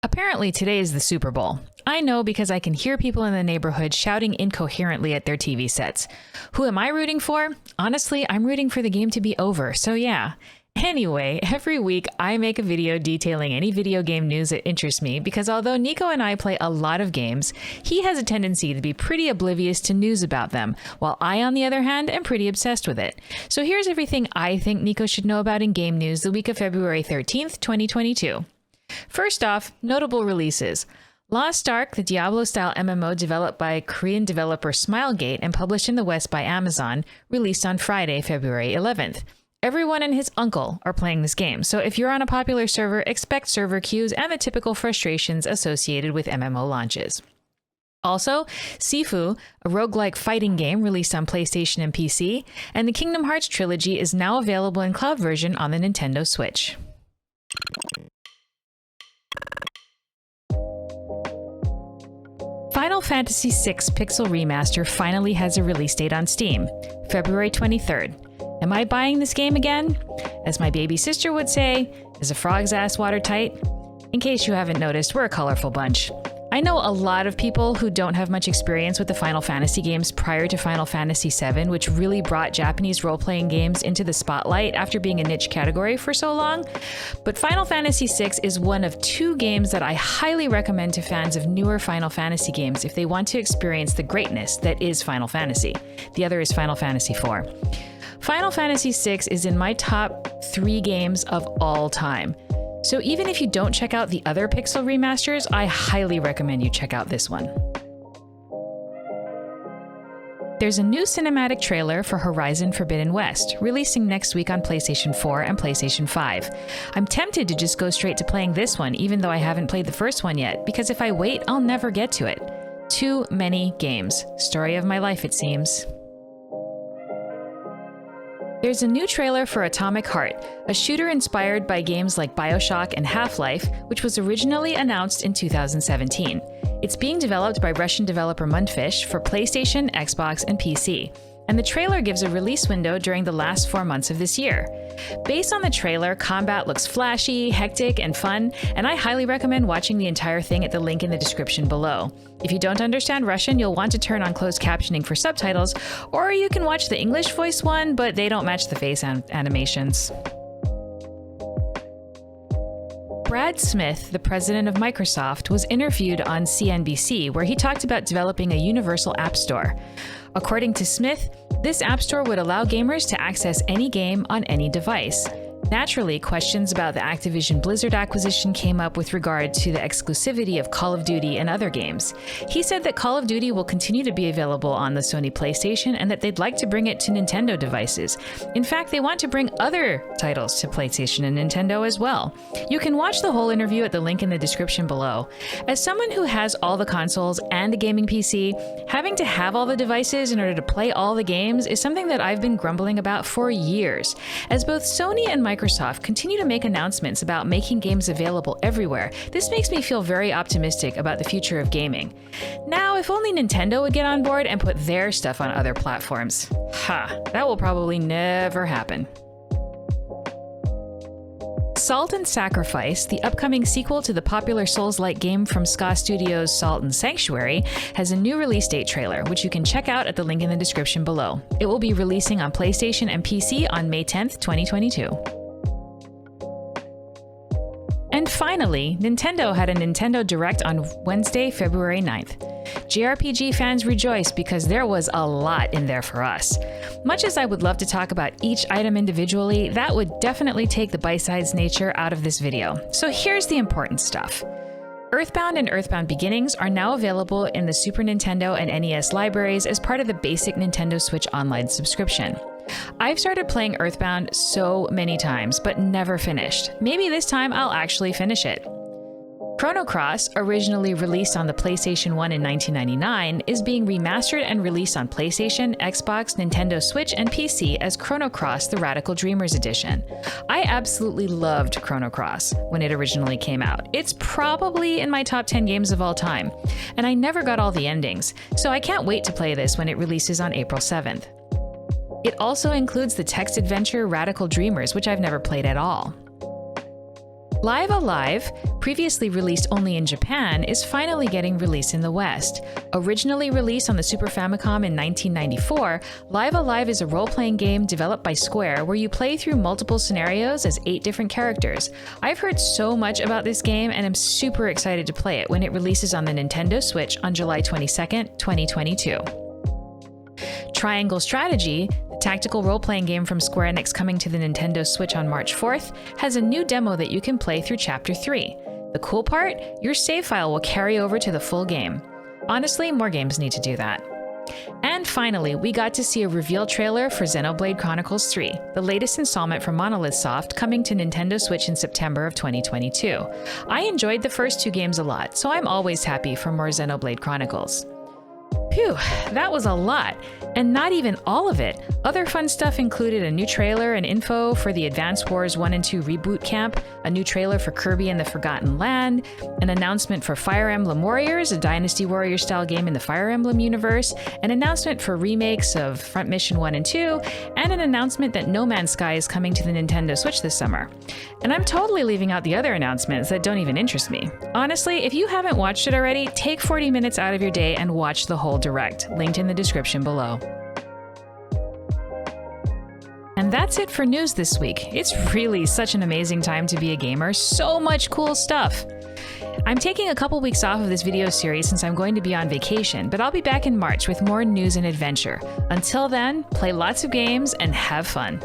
Apparently today is the Super Bowl. I know because I can hear people in the neighborhood shouting incoherently at their TV sets. Who am I rooting for? Honestly, I'm rooting for the game to be over, so yeah. Anyway, every week I make a video detailing any video game news that interests me because although Nico and I play a lot of games, he has a tendency to be pretty oblivious to news about them, while I, on the other hand, am pretty obsessed with it. So here's everything I think Nico should know about in game news the week of February 13th, 2022. First off, notable releases. Lost Ark, the Diablo-style MMO developed by Korean developer Smilegate and published in the West by Amazon, released on Friday, February 11th. Everyone and his uncle are playing this game, so if you're on a popular server, expect server queues and the typical frustrations associated with MMO launches. Also, Sifu, a roguelike fighting game released on PlayStation and PC, and the Kingdom Hearts trilogy is now available in cloud version on the Nintendo Switch. Final Fantasy VI Pixel Remaster finally has a release date on Steam, February 23rd. Am I buying this game again? As my baby sister would say, is a frog's ass watertight? In case you haven't noticed, we're a colorful bunch. I know a lot of people who don't have much experience with the Final Fantasy games prior to Final Fantasy VII, which really brought Japanese role-playing games into the spotlight after being a niche category for so long. But Final Fantasy VI is one of two games that I highly recommend to fans of newer Final Fantasy games if they want to experience the greatness that is Final Fantasy. The other is Final Fantasy IV. Final Fantasy VI is in my top 3 games of all time. So even if you don't check out the other Pixel remasters, I highly recommend you check out this one. There's a new cinematic trailer for Horizon Forbidden West, releasing next week on PlayStation 4 and PlayStation 5. I'm tempted to just go straight to playing this one, even though I haven't played the first one yet, because if I wait, I'll never get to it. Too many games. Story of my life, it seems. There's a new trailer for Atomic Heart, a shooter inspired by games like BioShock and Half-Life, which was originally announced in 2017. It's being developed by Russian developer Mundfish for PlayStation, Xbox, and PC, and the trailer gives a release window during the last 4 months of this year. Based on the trailer, combat looks flashy, hectic, and fun, and I highly recommend watching the entire thing at the link in the description below. If you don't understand Russian, you'll want to turn on closed captioning for subtitles, or you can watch the English voice one, but they don't match the face animations. Brad Smith, the president of Microsoft, was interviewed on CNBC where he talked about developing a universal app store. According to Smith, this app store would allow gamers to access any game on any device. Naturally, questions about the Activision Blizzard acquisition came up with regard to the exclusivity of Call of Duty and other games. He said that Call of Duty will continue to be available on the Sony PlayStation and that they'd like to bring it to Nintendo devices. In fact, they want to bring other titles to PlayStation and Nintendo as well. You can watch the whole interview at the link in the description below. As someone who has all the consoles and a gaming PC, having to have all the devices in order to play all the games is something that I've been grumbling about for years. As both Sony and Microsoft continue to make announcements about making games available everywhere, this makes me feel very optimistic about the future of gaming. Now, if only Nintendo would get on board and put their stuff on other platforms. That will probably never happen. Salt and Sacrifice, the upcoming sequel to the popular Souls-like game from Ska Studios' Salt and Sanctuary, has a new release date trailer, which you can check out at the link in the description below. It will be releasing on PlayStation and PC on May 10th, 2022. And finally, Nintendo had a Nintendo Direct on Wednesday, February 9th. JRPG fans rejoice because there was a lot in there for us. Much as I would love to talk about each item individually, that would definitely take the bite-sized nature out of this video. So here's the important stuff. Earthbound and Earthbound Beginnings are now available in the Super Nintendo and NES libraries as part of the basic Nintendo Switch Online subscription. I've started playing Earthbound so many times, but never finished. Maybe this time I'll actually finish it. Chrono Cross, originally released on the PlayStation 1 in 1999, is being remastered and released on PlayStation, Xbox, Nintendo Switch, and PC as Chrono Cross: The Radical Dreamers Edition. I absolutely loved Chrono Cross when it originally came out. It's probably in my top 10 games of all time, and I never got all the endings, so I can't wait to play this when it releases on April 7th. It also includes the text adventure Radical Dreamers, which I've never played at all. Live Alive, previously released only in Japan, is finally getting released in the West. Originally released on the Super Famicom in 1994, Live Alive is a role-playing game developed by Square where you play through multiple scenarios as 8 different characters. I've heard so much about this game and I'm super excited to play it when it releases on the Nintendo Switch on July 22nd, 2022. Triangle Strategy, the tactical role-playing game from Square Enix coming to the Nintendo Switch on March 4th, has a new demo that you can play through Chapter 3. The cool part? Your save file will carry over to the full game. Honestly, more games need to do that. And finally, we got to see a reveal trailer for Xenoblade Chronicles 3, the latest installment from Monolith Soft coming to Nintendo Switch in September of 2022. I enjoyed the first 2 games a lot, so I'm always happy for more Xenoblade Chronicles. Phew, that was a lot, and not even all of it. Other fun stuff included a new trailer and info for the Advance Wars 1 and 2 Reboot Camp, a new trailer for Kirby and the Forgotten Land, an announcement for Fire Emblem Warriors, a Dynasty Warrior style game in the Fire Emblem universe, an announcement for remakes of Front Mission 1 and 2, and an announcement that No Man's Sky is coming to the Nintendo Switch this summer. And I'm totally leaving out the other announcements that don't even interest me. Honestly, if you haven't watched it already, take 40 minutes out of your day and watch the whole direct, linked in the description below. And that's it for news this week. It's really such an amazing time to be a gamer. So much cool stuff. I'm taking a couple weeks off of this video series since I'm going to be on vacation, but I'll be back in March with more news and adventure. Until then, play lots of games and have fun.